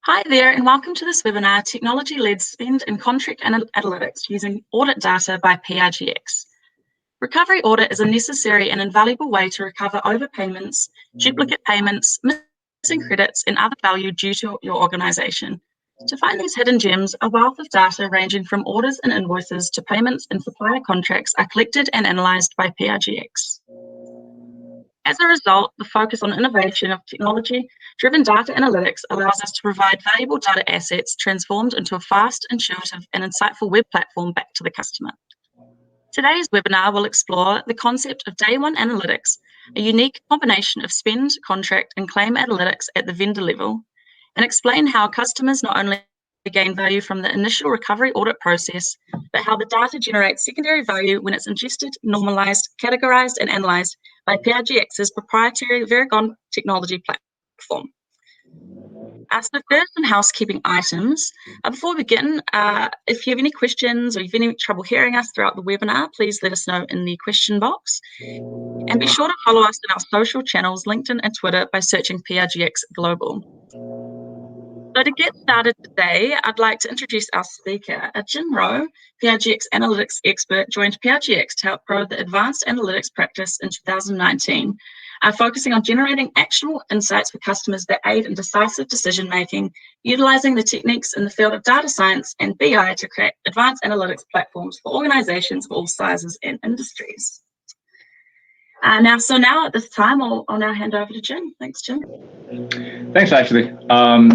Hi there, and welcome to this webinar, Technology-Led Spend and Contract Analytics using Audit Data by PRGX. Recovery audit is a necessary and invaluable way to recover overpayments, duplicate payments, missing credits, and other value due to your organisation. To find these hidden gems, a wealth of data ranging from orders and invoices to payments and supplier contracts are collected and analysed by PRGX. As a result, the focus on innovation of technology-driven data analytics allows us to provide valuable data assets transformed into a fast, intuitive, and insightful web platform back to the customer. Today's webinar will explore the concept of Day One Analytics, a unique combination of spend, contract, and claim analytics at the vendor level, and explain how customers not only gain value from the initial recovery audit process, but how the data generates secondary value when it's ingested, normalized, categorized, and analyzed by PRGX's proprietary Verigon technology platform. So first, some housekeeping items. Before we begin, if you have any questions or if you have any trouble hearing us throughout the webinar, please let us know in the question box. And be sure to follow us on our social channels, LinkedIn and Twitter, by searching PRGX Global. So to get started today, I'd like to introduce our speaker. Jim Rowe, PRGX analytics expert, joined PRGX to help grow the advanced analytics practice in 2019, focusing on generating actionable insights for customers that aid in decisive decision-making, utilizing the techniques in the field of data science and BI to create advanced analytics platforms for organizations of all sizes and industries. Now at this time, I'll now hand over to Jim. Thanks, Jim. Thanks, Ashley.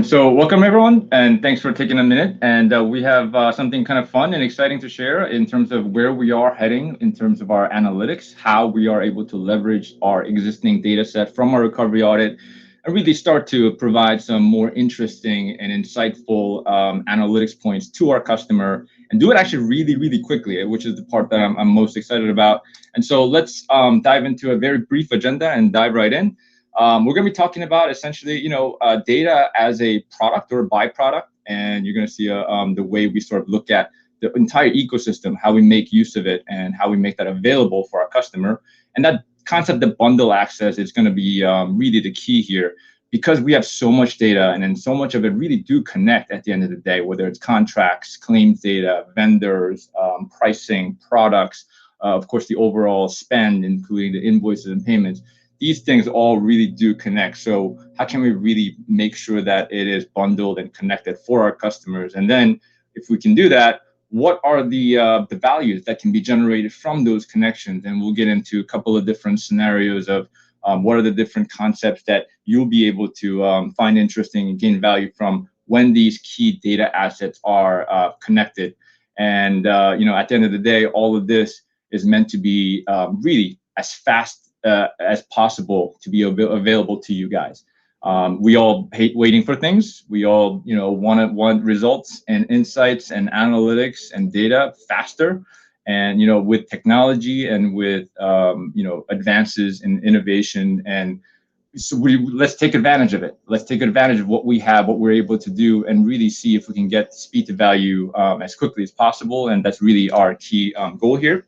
So welcome everyone, and thanks for taking a minute. And we have something kind of fun and exciting to share in terms of where we are heading in terms of our analytics, how we are able to leverage our existing data set from our recovery audit and really start to provide some more interesting and insightful analytics points to our customer, and do it actually really, really quickly, which is the part that I'm most excited about. And so let's dive into a very brief agenda and dive right in. We're going to be talking about essentially, data as a product or a byproduct, and you're going to see the way we sort of look at the entire ecosystem, how we make use of it, and how we make that available for our customer. And that concept of bundle access is going to be really the key here, because we have so much data, and then so much of it really do connect at the end of the day, whether it's contracts, claims data, vendors, pricing, products, of course, the overall spend, including the invoices and payments. These things all really do connect. So how can we really make sure that it is bundled and connected for our customers? And then if we can do that, what are the values that can be generated from those connections? And we'll get into a couple of different scenarios of what are the different concepts that you'll be able to find interesting and gain value from when these key data assets are connected. And at the end of the day, all of this is meant to be really as fast as possible to be available to you guys. We all hate waiting for things. We all, want results and insights and analytics and data faster. And, with technology and with, advances in innovation, and so let's take advantage of it. Let's take advantage of what we have, what we're able to do, and really see if we can get speed to value as quickly as possible. And that's really our key goal here.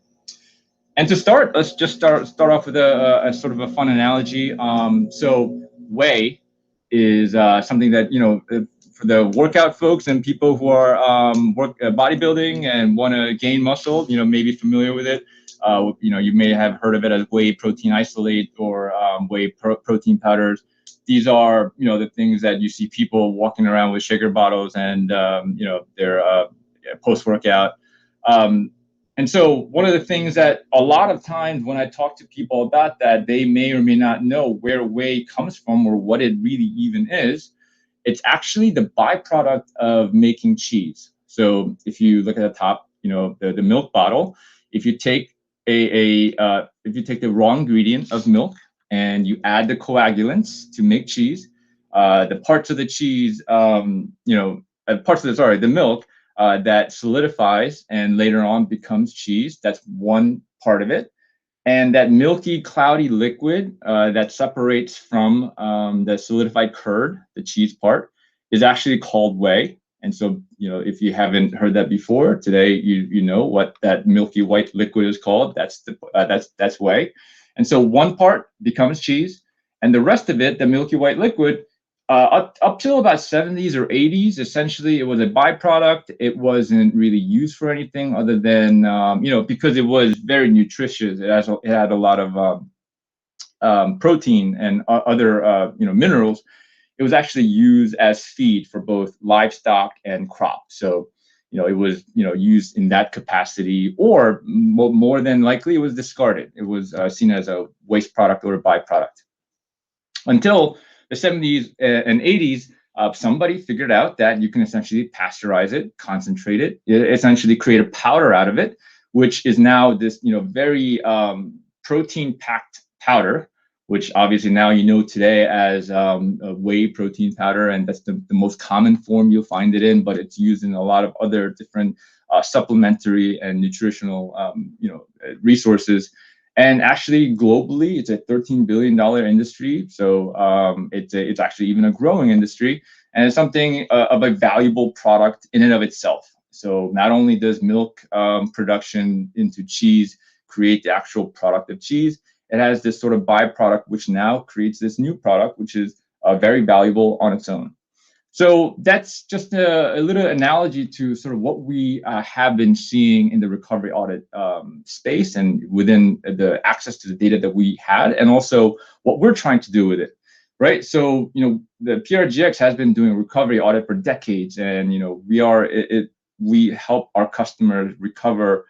And to start, let's just start off with a sort of a fun analogy. So whey is something that, for the workout folks and people who are bodybuilding and want to gain muscle, may be familiar with it. You may have heard of it as whey protein isolate or whey protein powders. These are, the things that you see people walking around with shaker bottles and, their post-workout. And so one of the things that a lot of times when I talk to people about that, they may or may not know where whey comes from or what it really even is. It's actually the byproduct of making cheese. So if you look at the top, the milk bottle, if you take if you take the raw ingredient of milk and you add the coagulants to make cheese, the parts of the cheese, the milk, that solidifies and later on becomes cheese. That's one part of it. And that milky, cloudy liquid that separates from the solidified curd, the cheese part, is actually called whey. And so, if you haven't heard that before, today you know what that milky white liquid is called. That's whey. And so one part becomes cheese, and the rest of it, the milky white liquid, Up till about 70s or 80s, essentially, it was a byproduct. It wasn't really used for anything other than, because it was very nutritious. It had a lot of protein and other, minerals. It was actually used as feed for both livestock and crops. So, it was, used in that capacity, or more than likely, it was discarded. It was seen as a waste product or a byproduct. Until the 70s and 80s, somebody figured out that you can essentially pasteurize it, concentrate it, essentially create a powder out of it, which is now this, very protein-packed powder, which obviously now today as a whey protein powder, and that's the most common form you'll find it in, but it's used in a lot of other different supplementary and nutritional, resources. And actually, globally, it's a $13 billion industry. So it's actually even a growing industry, and it's something of a valuable product in and of itself. So not only does milk production into cheese create the actual product of cheese, it has this sort of byproduct, which now creates this new product, which is very valuable on its own. So that's just a little analogy to sort of what we have been seeing in the recovery audit space and within the access to the data that we had, and also what we're trying to do with it, right? So, the PRGX has been doing recovery audit for decades, and, we help our customers recover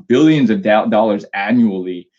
billions of dollars annually,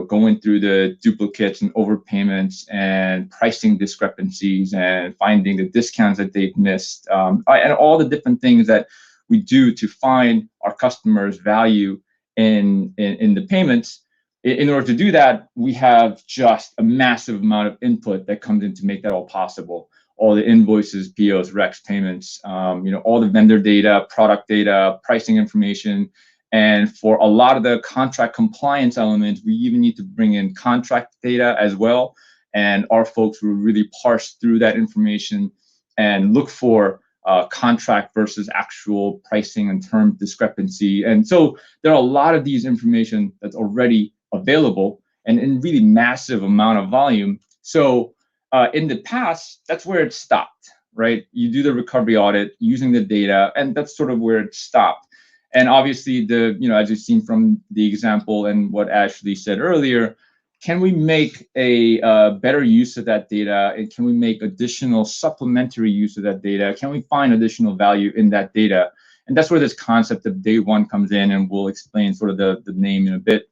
going through the duplicates and overpayments and pricing discrepancies and finding the discounts that they've missed, and all the different things that we do to find our customers' value in the payments. In order to do that, we have just a massive amount of input that comes in to make that all possible. All the invoices, POs, recs, payments, all the vendor data, product data, pricing information. And for a lot of the contract compliance elements, we even need to bring in contract data as well. And our folks will really parse through that information and look for contract versus actual pricing and term discrepancy. And so there are a lot of these information that's already available and in really massive amount of volume. So in the past, that's where it stopped, right? You do the recovery audit using the data, and that's sort of where it stopped. And obviously, as you've seen from the example and what Ashley said earlier, can we make a better use of that data? And can we make additional supplementary use of that data? Can we find additional value in that data? And that's where this concept of day one comes in, and we'll explain sort of the name in a bit.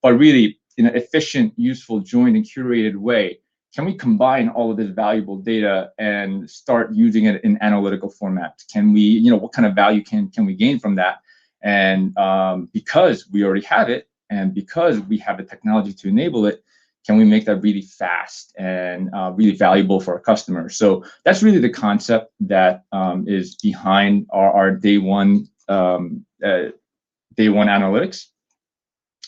But really, in an efficient, useful, joined, and curated way, can we combine all of this valuable data and start using it in analytical format? Can we, what kind of value can we gain from that? And because we already have it, and because we have the technology to enable it, can we make that really fast and really valuable for our customers? So that's really the concept that is behind our day one analytics.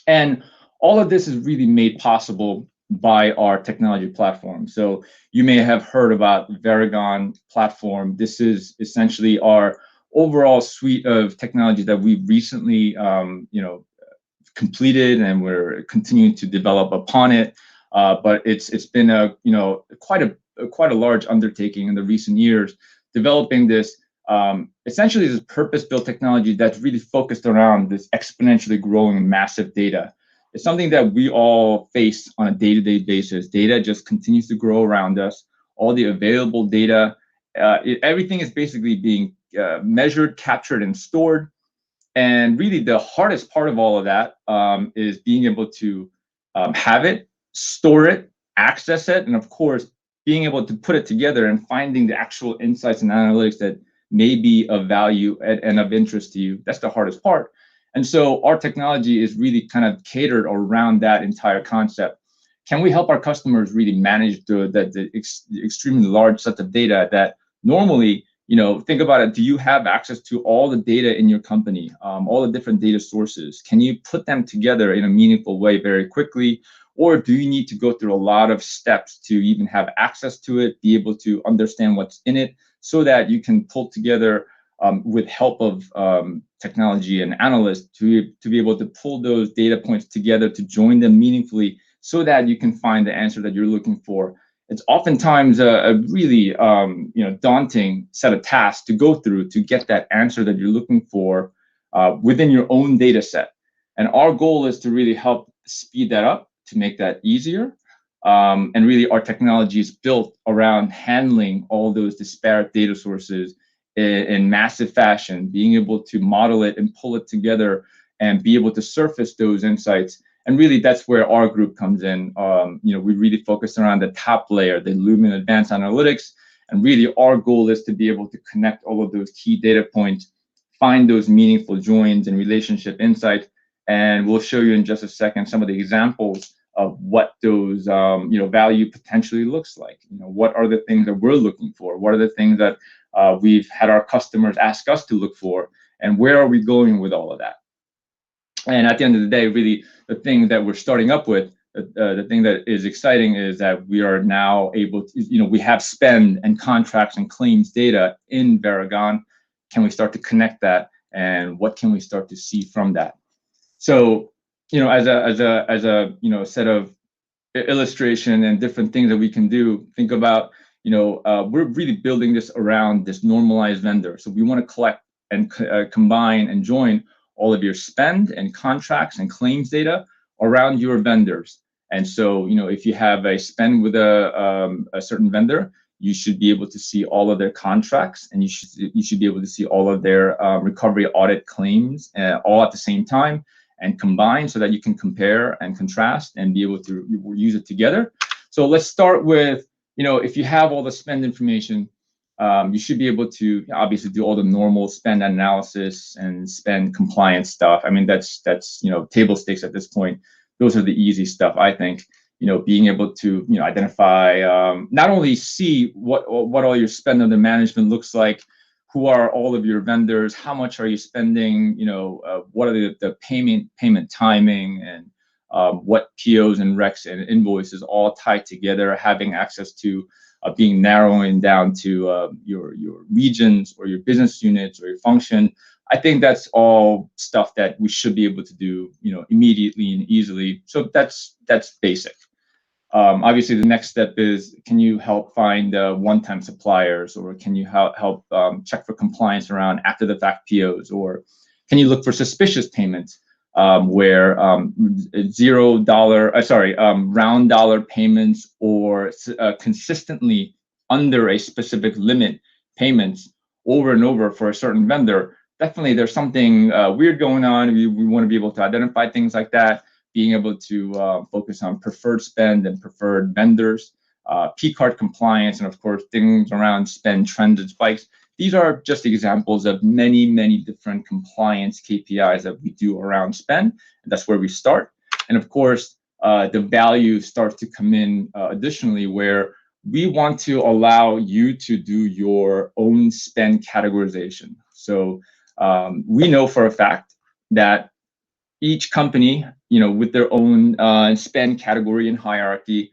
And all of this is really made possible by our technology platform. So you may have heard about Verigon platform. This is essentially our overall suite of technology that we've recently, completed, and we're continuing to develop upon it. But it's been quite a large undertaking in the recent years, developing this essentially this purpose-built technology that's really focused around this exponentially growing massive data. It's something that we all face on a day-to-day basis. Data just continues to grow around us. All the available data, everything is basically being measured, captured, and stored. And really the hardest part of all of that is being able to have it, store it, access it, and of course, being able to put it together and finding the actual insights and analytics that may be of value and of interest to you. That's the hardest part. And so our technology is really kind of catered around that entire concept. Can we help our customers really manage the extremely large set of data that normally, think about it, do you have access to all the data in your company, all the different data sources? Can you put them together in a meaningful way very quickly? Or do you need to go through a lot of steps to even have access to it, be able to understand what's in it, so that you can pull together with help of technology and analysts to be able to pull those data points together to join them meaningfully so that you can find the answer that you're looking for it's oftentimes a really daunting set of tasks to go through to get that answer that you're looking for within your own data set. And our goal is to really help speed that up, to make that easier. And really, our technology is built around handling all those disparate data sources in massive fashion, being able to model it and pull it together and be able to surface those insights. And really, that's where our group comes in. We really focus around the top layer, the Illuminate Advanced Analytics. And really, our goal is to be able to connect all of those key data points, find those meaningful joins and relationship insights. And we'll show you in just a second some of the examples of what those value potentially looks like. What are the things that we're looking for? What are the things that we've had our customers ask us to look for? And where are we going with all of that? And at the end of the day, really, the thing that we're starting up with, the thing that is exciting is that we are now able to, we have spend and contracts and claims data in Verigon. Can we start to connect that? And what can we start to see from that? So, as a set of illustration and different things that we can do, think about, we're really building this around this normalized vendor. So we want to collect and combine and join all of your spend and contracts and claims data around your vendors. And so, if you have a spend with a certain vendor, you should be able to see all of their contracts, and you should be able to see all of their recovery audit claims all at the same time and combine, so that you can compare and contrast and be able to use it together. So let's start with, if you have all the spend information, you should be able to obviously do all the normal spend analysis and spend compliance stuff. I mean, that's table stakes at this point. Those are the easy stuff, I think. Being able to identify, not only see what all your spend under management looks like, who are all of your vendors, how much are you spending, what are the payment timing, and what POs and recs and invoices all tied together, having access to narrowing down to your regions or your business units or your function. I think that's all stuff that we should be able to do, immediately and easily. So that's basic. Obviously, the next step is, can you help find one-time suppliers, or can you help check for compliance around after-the-fact POs, or can you look for suspicious payments where round dollar payments or consistently under a specific limit payments over and over for a certain vendor? Definitely, there's something weird going on. We want to be able to identify things like that. Being able to focus on preferred spend and preferred vendors, P-card compliance, and of course, things around spend trends and spikes. These are just examples of many, many different compliance KPIs that we do around spend. And that's where we start. And of course, the value starts to come in additionally, where we want to allow you to do your own spend categorization. So we know for a fact that each company, with their own spend category and hierarchy,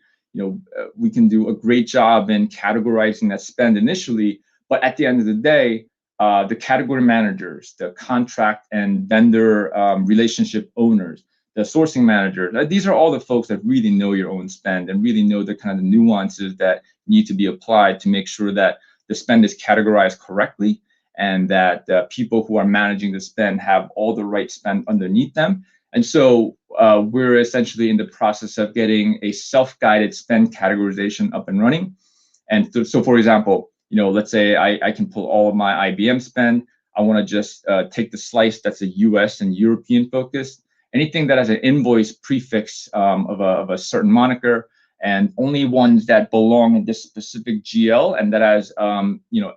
we can do a great job in categorizing that spend initially. But at the end of the day, the category managers, the contract and vendor relationship owners, the sourcing managers, these are all the folks that really know your own spend and really know the kind of nuances that need to be applied to make sure that the spend is categorized correctly, and that people who are managing the spend have all the right spend underneath them. And so we're essentially in the process of getting a self-guided spend categorization up and running. And so for example, let's say I can pull all of my IBM spend. I want to just take the slice that's a US and European focus. Anything that has an invoice prefix of a certain moniker, and only ones that belong in this specific GL, and that has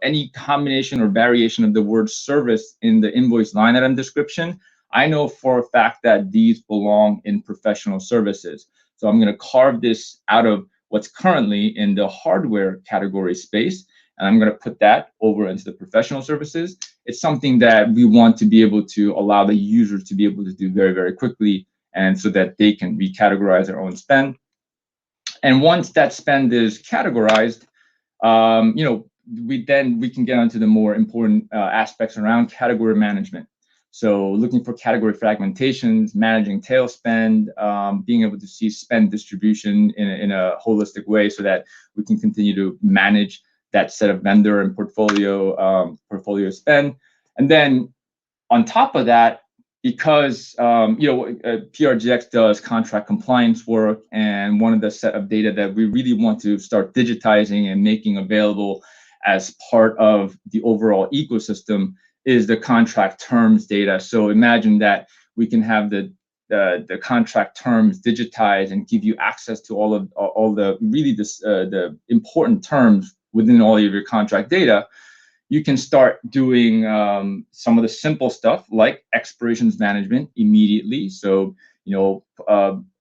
any combination or variation of the word service in the invoice line item description, I know for a fact that these belong in professional services. So I'm going to carve this out of what's currently in the hardware category space, and I'm going to put that over into the professional services. It's something that we want to be able to allow the user to be able to do very, very quickly, and so that they can recategorize their own spend. And once that spend is categorized, we can get onto the more important aspects around category management. So looking for category fragmentations, managing tail spend, being able to see spend distribution in a holistic way so that we can continue to manage that set of vendor and portfolio spend. And then on top of that, because PRGX does contract compliance work, and one of the set of data that we really want to start digitizing and making available as part of the overall ecosystem is the contract terms data. So imagine that we can have the contract terms digitized and give you access to all the really the important terms within all of your contract data. You can start doing some of the simple stuff like expirations management immediately. So,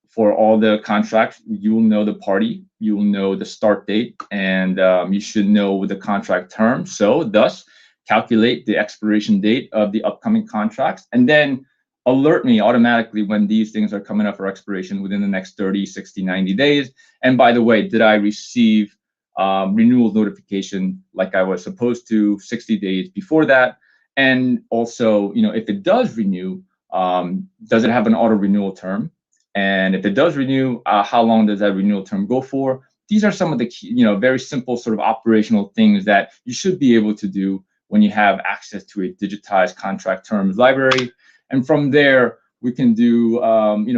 for all the contracts, you will know the party, you will know the start date, and you should know the contract term. So thus, calculate the expiration date of the upcoming contracts, and then alert me automatically when these things are coming up for expiration within the next 30, 60, 90 days. And by the way, did I receive renewal notification like I was supposed to 60 days before that? And also, if it does renew, does it have an auto renewal term? And if it does renew, how long does that renewal term go for? These are some of the key, very simple sort of operational things that you should be able to do when you have access to a digitized contract terms library. And from there, we can do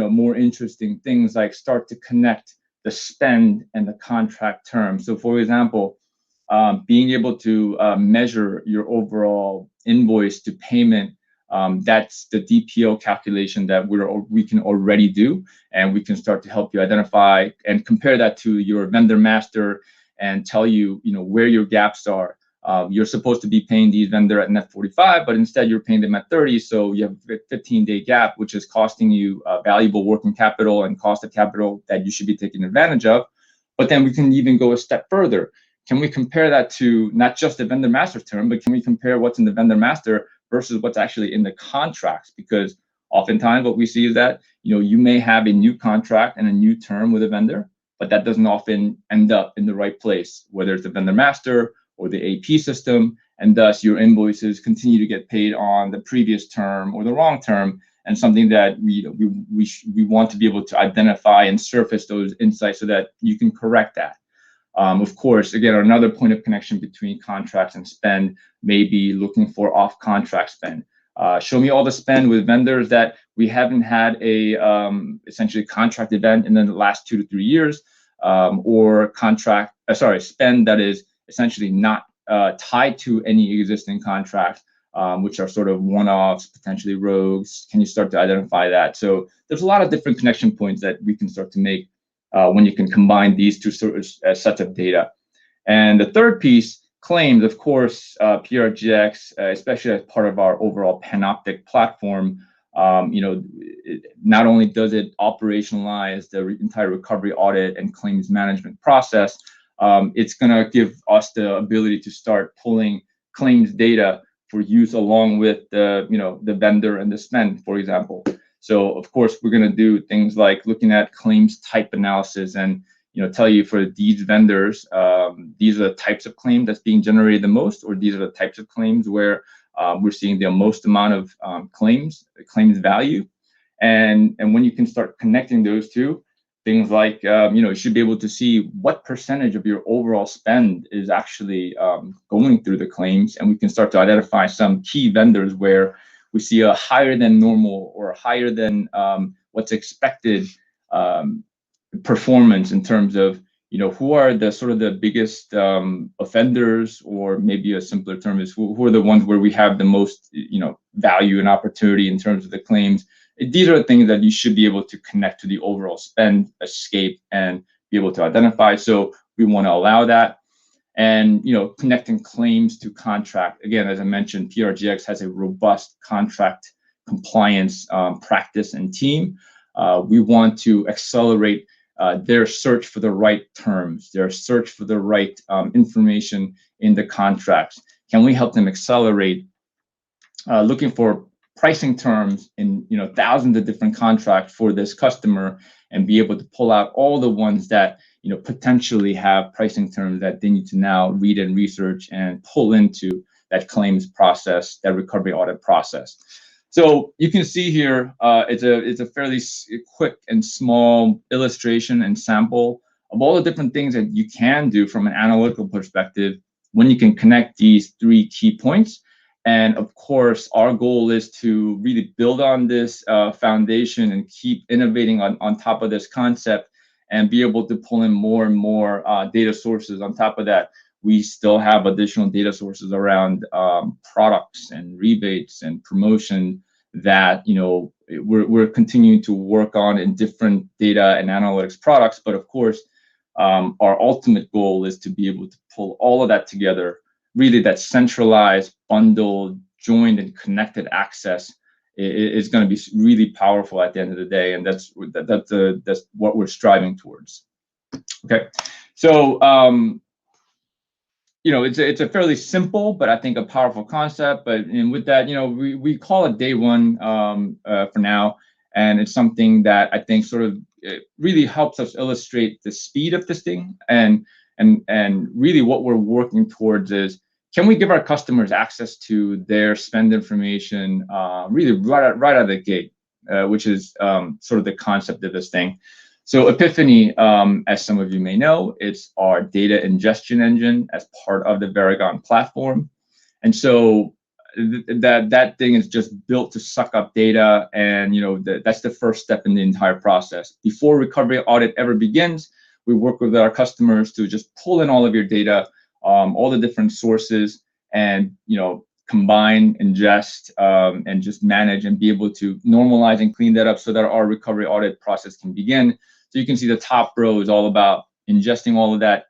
more interesting things like start to connect the spend and the contract term. So for example, being able to measure your overall invoice to payment, that's the DPO calculation that we can already do, and we can start to help you identify and compare that to your vendor master and tell you, where your gaps are. You're supposed to be paying these vendor at net 45, but instead you're paying them at 30. So you have a 15-day gap, which is costing you valuable working capital and cost of capital that you should be taking advantage of. But then we can even go a step further. Can we compare that to not just the vendor master term, but can we compare what's in the vendor master versus what's actually in the contracts? Because oftentimes what we see is that, you may have a new contract and a new term with a vendor, but that doesn't often end up in the right place, whether it's the vendor master or the AP system, and thus your invoices continue to get paid on the previous term or the wrong term, and something that we want to be able to identify and surface those insights so that you can correct that. Of course, again, another point of connection between contracts and spend may be looking for off-contract spend. Show me all the spend with vendors that we haven't had a essentially contract event in the last 2 to 3 years, or spend that is essentially not tied to any existing contract, which are sort of one-offs, potentially rogues. Can you start to identify that? So there's a lot of different connection points that we can start to make when you can combine these two sets of data. And the third piece, claims, of course, PRGX, especially as part of our overall Panoptic platform, not only does it operationalize the entire recovery audit and claims management process, it's going to give us the ability to start pulling claims data for use along with the vendor and the spend, for example. So of course, we're going to do things like looking at claims type analysis and tell you for these vendors, these are the types of claims that's being generated the most, or these are the types of claims where we're seeing the most amount of claims value. And when you can start connecting those two, things like, you should be able to see what percentage of your overall spend is actually going through the claims. And we can start to identify some key vendors where we see a higher than normal or higher than what's expected performance in terms of, who are the sort of the biggest offenders, or maybe a simpler term is who are the ones where we have the most, value and opportunity in terms of the claims. These are the things that you should be able to connect to the overall spend escape and be able to identify. So we want to allow that. And connecting claims to contract. Again, as I mentioned, PRGX has a robust contract compliance practice and team. We want to accelerate their search for the right terms, their search for the right information in the contracts. Can we help them accelerate looking for pricing terms in thousands of different contracts for this customer, and be able to pull out all the ones that potentially have pricing terms that they need to now read and research and pull into that claims process, that recovery audit process. So you can see here, it's a fairly quick and small illustration and sample of all the different things that you can do from an analytical perspective when you can connect these 3 key points. And of course, our goal is to really build on this foundation and keep innovating on top of this concept and be able to pull in more and more data sources. On top of that, we still have additional data sources around products and rebates and promotion that we're continuing to work on in different data and analytics products. But of course, our ultimate goal is to be able to pull all of that together. Really, that centralized, bundled, joined, and connected access is going to be really powerful at the end of the day, and that's what we're striving towards. Okay, so it's a fairly simple, but I think a powerful concept. But with that, we call it day one for now, and it's something that I think sort of really helps us illustrate the speed of this thing, and really what we're working towards is, can we give our customers access to their spend information really right out of the gate, which is sort of the concept of this thing. So Epiphany, as some of you may know, it's our data ingestion engine as part of the Verigon platform. And so that thing is just built to suck up data, and that's the first step in the entire process. Before recovery audit ever begins, we work with our customers to just pull in all of your data, all the different sources, and combine, ingest, and just manage and be able to normalize and clean that up so that our recovery audit process can begin. So you can see the top row is all about ingesting all of that,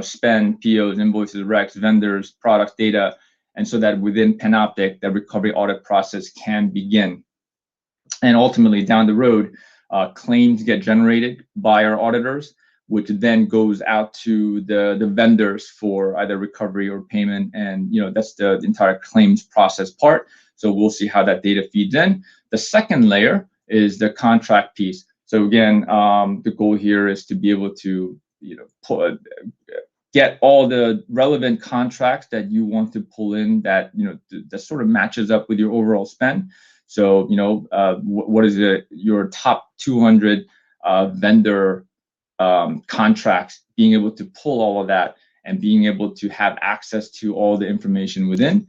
spend, POs, invoices, recs, vendors, product data, and so that within Panoptic, the recovery audit process can begin. And ultimately, down the road, claims get generated by our auditors, which then goes out to the vendors for either recovery or payment. And that's the entire claims process part. So we'll see how that data feeds in. The second layer is the contract piece. So again, the goal here is to be able to get all the relevant contracts that you want to pull in that that sort of matches up with your overall spend. So what is your top 200 vendor contracts, being able to pull all of that and being able to have access to all the information within,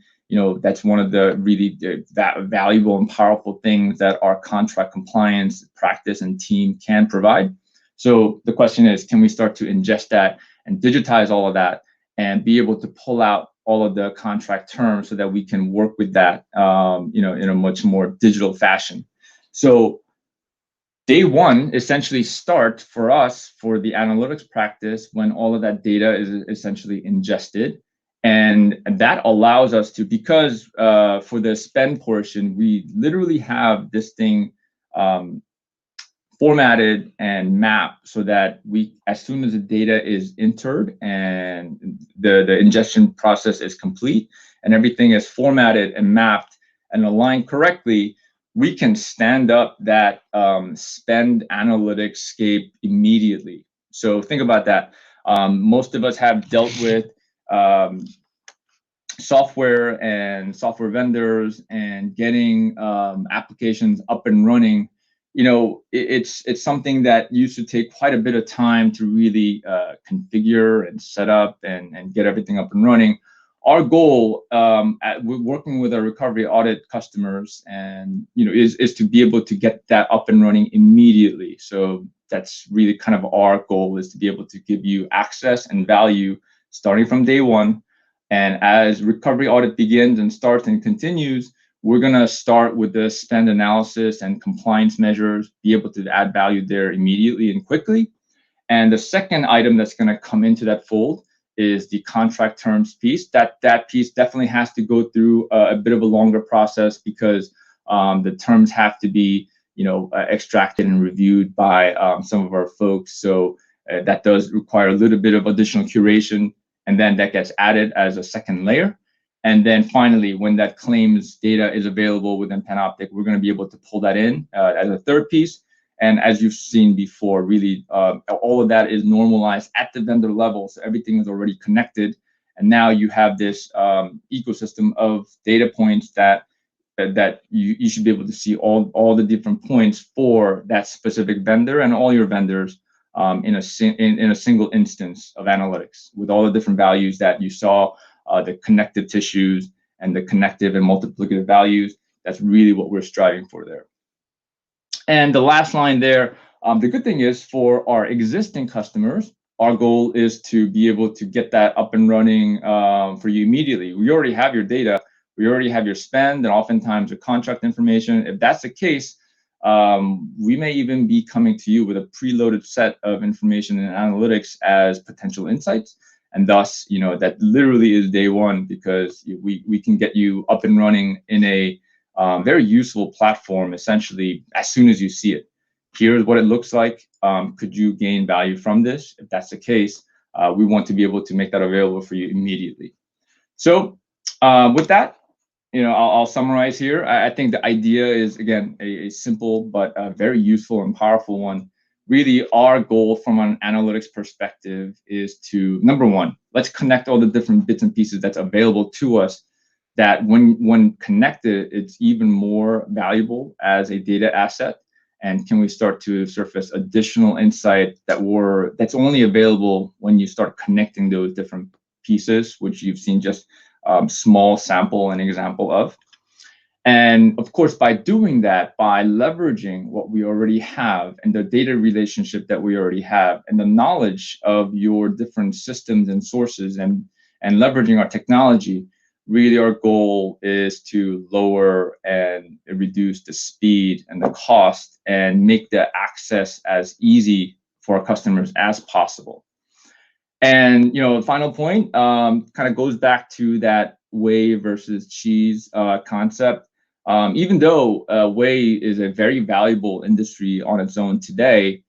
that's one of the really valuable and powerful things that our contract compliance practice and team can provide. So the question is, can we start to ingest that and digitize all of that and be able to pull out all of the contract terms so that we can work with that in a much more digital fashion. So day one essentially starts for us for the analytics practice when all of that data is essentially ingested. And that allows us to, because for the spend portion, we literally have this thing formatted and mapped so that as soon as the data is entered and the ingestion process is complete and everything is formatted and mapped and aligned correctly, we can stand up that spend analytics scape immediately. So think about that. Most of us have dealt with software and software vendors and getting applications up and running. It's something that used to take quite a bit of time to really configure and set up and get everything up and running. Our goal, working with our recovery audit customers, and is to be able to get that up and running immediately. So that's really kind of our goal, is to be able to give you access and value starting from day one. And as recovery audit begins and starts and continues, we're going to start with the spend analysis and compliance measures, be able to add value there immediately and quickly. And the second item that's going to come into that fold is the contract terms piece. That piece definitely has to go through a bit of a longer process, because the terms have to be extracted and reviewed by some of our folks. So that does require a little bit of additional curation, and then that gets added as a second layer. And then finally, when that claims data is available within Panoptic, we're going to be able to pull that in as a third piece. And as you've seen before, really, all of that is normalized at the vendor level. So everything is already connected. And now you have this ecosystem of data points that that you should be able to see all the different points for that specific vendor and all your vendors in a single instance of analytics with all the different values that you saw, the connective tissues and the connective and multiplicative values. That's really what we're striving for there. And the last line there, the good thing is for our existing customers, our goal is to be able to get that up and running for you immediately. We already have your data. We already have your spend and oftentimes your contract information. If that's the case, we may even be coming to you with a preloaded set of information and analytics as potential insights. And thus, that literally is day one, because we can get you up and running in a very useful platform, essentially, as soon as you see it. Here's what it looks like. Could you gain value from this? If that's the case, we want to be able to make that available for you immediately. So with that, I'll summarize here. I think the idea is, again, a simple but a very useful and powerful one. Really, our goal from an analytics perspective is to, number one, let's connect all the different bits and pieces that's available to us, that when connected, it's even more valuable as a data asset. And can we start to surface additional insight that's only available when you start connecting those different pieces, which you've seen just small sample and example of. And of course, by doing that, by leveraging what we already have and the data relationship that we already have and the knowledge of your different systems and sources and leveraging our technology, really our goal is to lower and reduce the speed and the cost and make the access as easy for our customers as possible. And the final point kind of goes back to that whey versus cheese concept. Even though whey is a very valuable industry on its own today,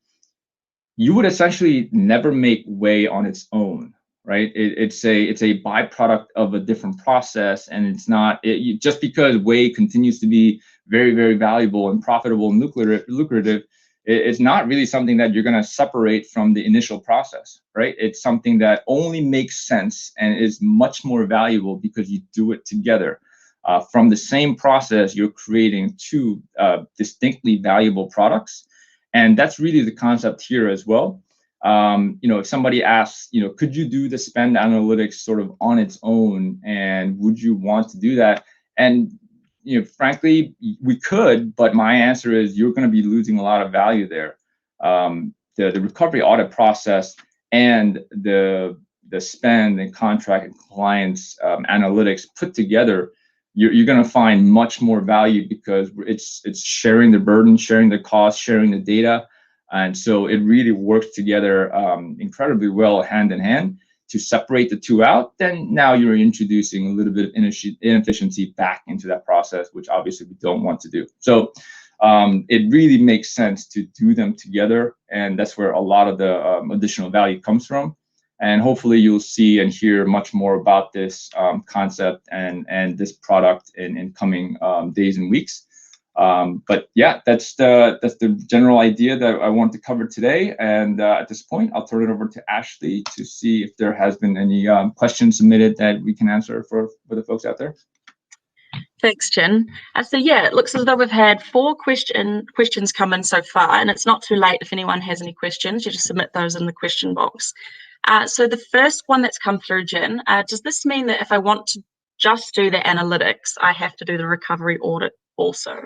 you would essentially never make whey on its own, right? It's a byproduct of a different process, and it's not just because whey continues to be very, very valuable and profitable and lucrative. It's not really something that you're going to separate from the initial process, right? It's something that only makes sense and is much more valuable because you do it together. From the same process, you're creating two distinctly valuable products. And that's really the concept here as well. If somebody asks, could you do the spend analytics sort of on its own, and would you want to do that? And frankly, we could, but my answer is you're going to be losing a lot of value there. The recovery audit process and the spend and contract and compliance analytics put together, you're going to find much more value because it's sharing the burden, sharing the cost, sharing the data. And so it really works together incredibly well hand in hand. To separate the two out, then now you're introducing a little bit of inefficiency back into that process, which obviously we don't want to do. So it really makes sense to do them together, and that's where a lot of the additional value comes from. And hopefully you'll see and hear much more about this concept and this product in coming days and weeks. But yeah, that's the general idea that I want to cover today. And at this point, I'll turn it over to Ashley to see if there has been any questions submitted that we can answer for the folks out there. Thanks, Jen. So yeah, it looks as though we've had 4 questions come in so far, and it's not too late if anyone has any questions. You just submit those in the question box. So the first one that's come through, Jen, does this mean that if I want to just do the analytics, I have to do the recovery audit also?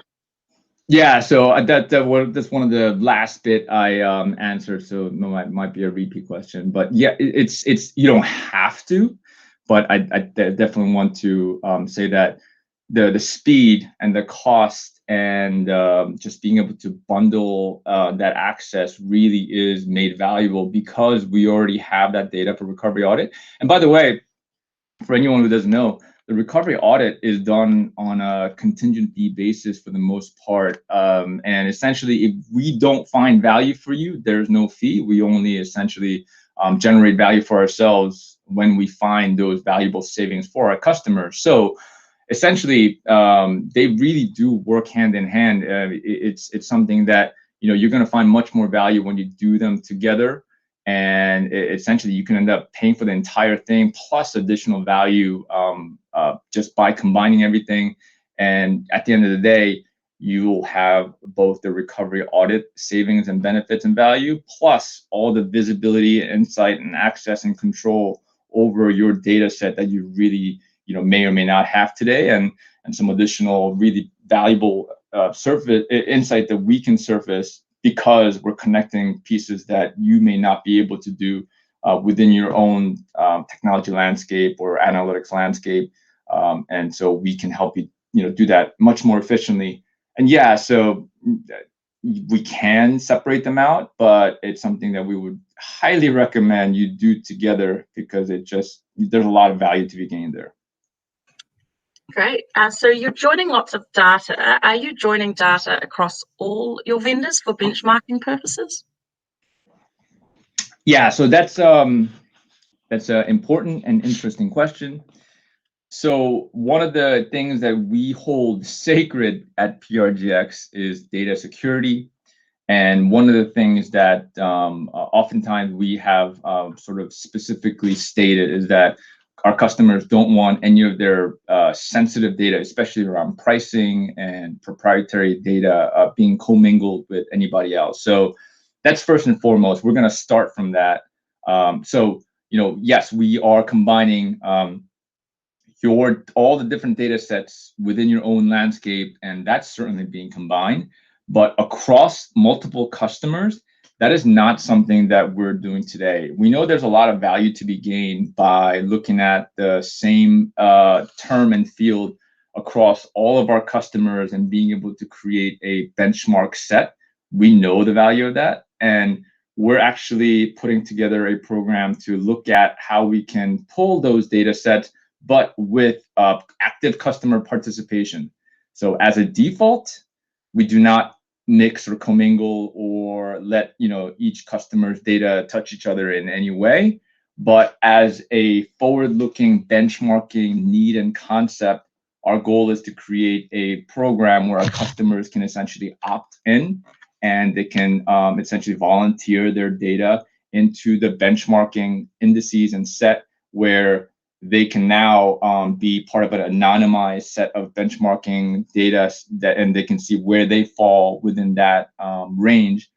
Yeah, so that's one of the last bit I answered, so it might be a repeat question, but yeah, it's you don't have to, but I definitely want to say that the speed and the cost and just being able to bundle that access really is made valuable because we already have that data for recovery audit. And by the way, for anyone who doesn't know, the recovery audit is done on a contingent fee basis for the most part. And essentially, if we don't find value for you, there's no fee. We only essentially generate value for ourselves when we find those valuable savings for our customers. So essentially, they really do work hand in hand. It's something that you're going to find much more value when you do them together. And essentially, you can end up paying for the entire thing plus additional value just by combining everything. And at the end of the day, you will have both the recovery audit savings and benefits and value, plus all the visibility, insight, and access and control over your data set that you really may or may not have today, and some additional really valuable surface insight that we can surface because we're connecting pieces that you may not be able to do within your own technology landscape or analytics landscape, and so we can help you do that much more efficiently. And yeah, so we can separate them out, but it's something that we would highly recommend you do together because there's a lot of value to be gained there. Great. So you're joining lots of data. Are you joining data across all your vendors for benchmarking purposes? Yeah, so that's an important and interesting question. So one of the things that we hold sacred at PRGX is data security. And one of the things that oftentimes we have sort of specifically stated is that our customers don't want any of their sensitive data, especially around pricing and proprietary data, being commingled with anybody else. So that's first and foremost. We're going to start from that. So yes, we are combining all the different data sets within your own landscape, and that's certainly being combined. But across multiple customers, that is not something that we're doing today. We know there's a lot of value to be gained by looking at the same term and field across all of our customers and being able to create a benchmark set. We know the value of that, and we're actually putting together a program to look at how we can pull those data sets, but with active customer participation. So as a default, we do not mix or commingle or let each customer's data touch each other in any way. But as a forward-looking benchmarking need and concept, our goal is to create a program where our customers can essentially opt in and they can essentially volunteer their data into the benchmarking indices and set where they can now be part of an anonymized set of benchmarking data and they can see where they fall within that range,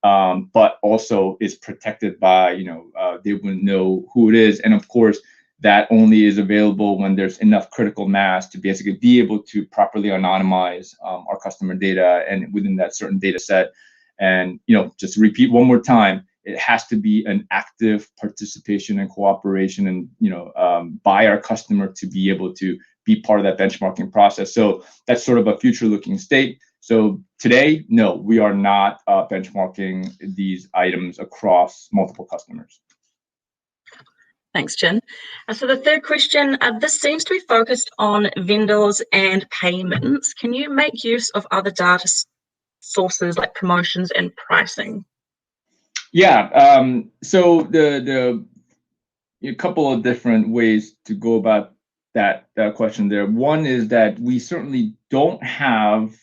but also is protected by, they wouldn't know who it is. And of course, that only is available when there's enough critical mass to basically be able to properly anonymize our customer data and within that certain data set. And, just to repeat one more time, it has to be an active participation and cooperation and, by our customer to be able to be part of that benchmarking process. So that's sort of a future looking state. So today, no, we are not benchmarking these items across multiple customers. Thanks, Chin. So the third question, this seems to be focused on vendors and payments. Can you make use of other data sources like promotions and pricing? Yeah, so the a couple of different ways to go about that question there. One is that we certainly don't have,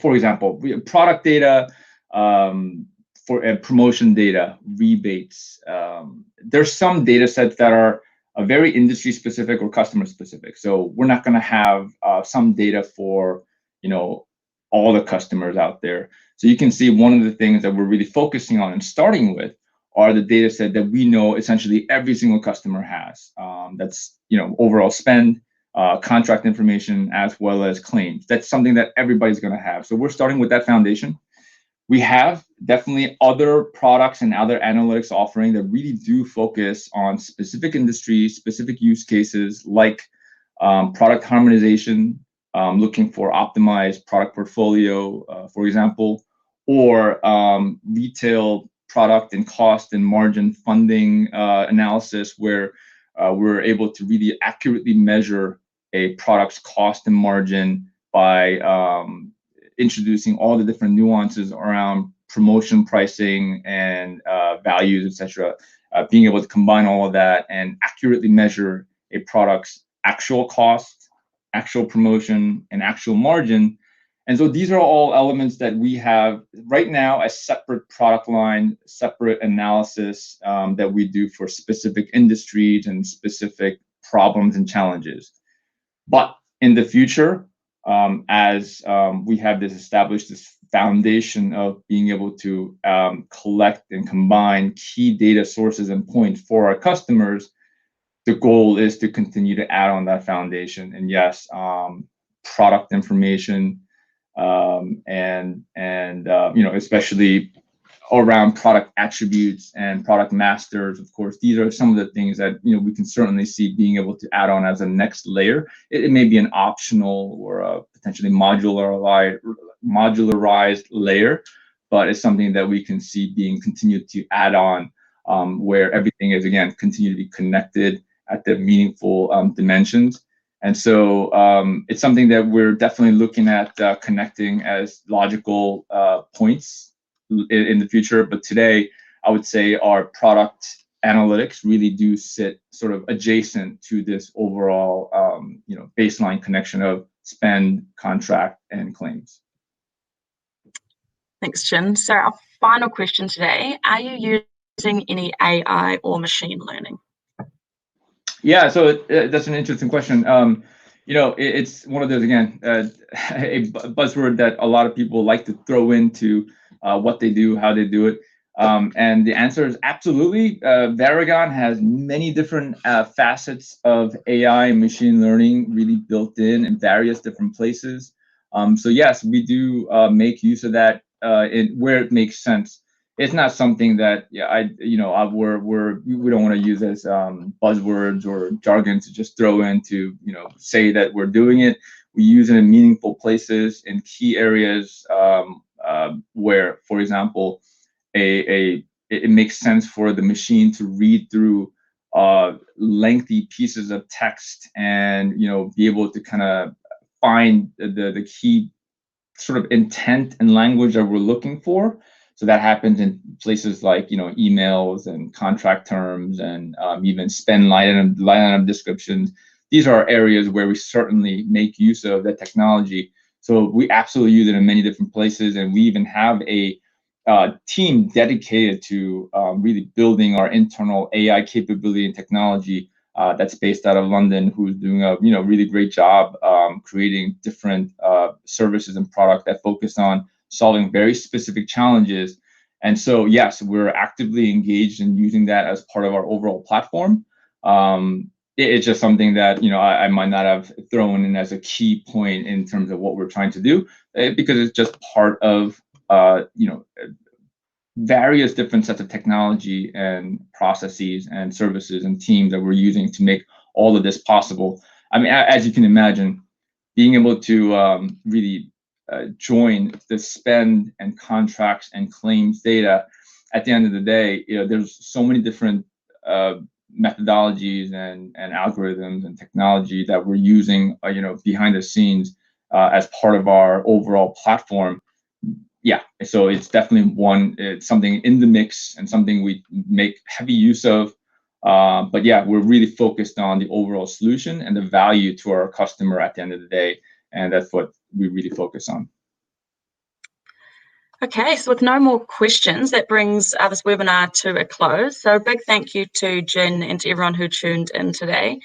for example, we have product data for promotion data, rebates. There's some data sets that are very industry specific or customer specific. So we're not going to have some data for all the customers out there. So you can see one of the things that we're really focusing on and starting with are the data set that we know essentially every single customer has. That's overall spend, contract information, as well as claims. That's something that everybody's going to have. So we're starting with that foundation. We have definitely other products and other analytics offering that really do focus on specific industries, specific use cases like product harmonization, looking for optimized product portfolio, for example, or retail product and cost and margin funding analysis, where we're able to really accurately measure a product's cost and margin by introducing all the different nuances around promotion pricing and values, etc. Being able to combine all of that and accurately measure a product's actual cost, actual promotion, and actual margin. And so these are all elements that we have right now as separate product line, separate analysis that we do for specific industries and specific problems and challenges. But in the future, as we have established this foundation of being able to collect and combine key data sources and points for our customers. The goal is to continue to add on that foundation, and yes, product information, and especially around product attributes and product masters. Of course, these are some of the things that we can certainly see being able to add on as a next layer. It may be an optional or a potentially modularized layer, but it's something that we can see being continued to add on, where everything is again continue to be connected at the meaningful dimensions. And so it's something that we're definitely looking at connecting as logical points in the future. But today, I would say our product analytics really do sit sort of adjacent to this overall baseline connection of spend, contract, and claims. Thanks, Chin. So our final question today, are you using any AI or machine learning? Yeah, so that's an interesting question. It's one of those, again, a buzzword that a lot of people like to throw into what they do, how they do it. And the answer is absolutely. Verigon has many different facets of AI and machine learning really built in various different places. So yes, we do make use of that where it makes sense. It's not something that we don't want to use as buzzwords or jargon to just throw in to say that we're doing it. We use it in meaningful places in key areas where, for example, it makes sense for the machine to read through lengthy pieces of text and be able to kind of find the key sort of intent and language that we're looking for. So that happens in places like emails and contract terms and even spend line item descriptions. These are areas where we certainly make use of that technology. So we absolutely use it in many different places, and we even have a team dedicated to really building our internal AI capability and technology that's based out of London, who's doing a really great job creating different services and products that focus on solving very specific challenges. And so, yes, we're actively engaged in using that as part of our overall platform. It's just something that I might not have thrown in as a key point in terms of what we're trying to do, because it's just part of various different sets of technology and processes and services and teams that we're using to make all of this possible. I mean, as you can imagine, being able to really join the spend and contracts and claims data, at the end of the day, there's so many different methodologies and algorithms and technology that we're using, behind the scenes as part of our overall platform. Yeah, so it's definitely it's something in the mix and something we make heavy use of. But yeah, we're really focused on the overall solution and the value to our customer at the end of the day. And that's what we really focus on. Okay, so with no more questions, that brings this webinar to a close. So a big thank you to Jin and to everyone who tuned in today.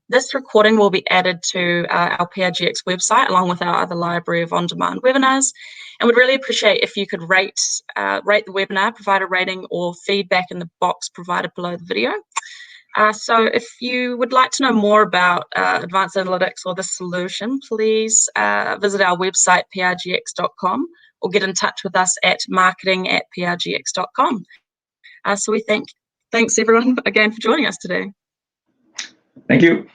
This recording will be added to our PRGX website along with our other library of on-demand webinars. And we'd really appreciate if you could rate the webinar, provide a rating or feedback in the box provided below the video. So if you would like to know more about advanced analytics or the solution, please visit our website, prgx.com, or get in touch with us at marketing@prgx.com. So thanks everyone again for joining us today. Thank you.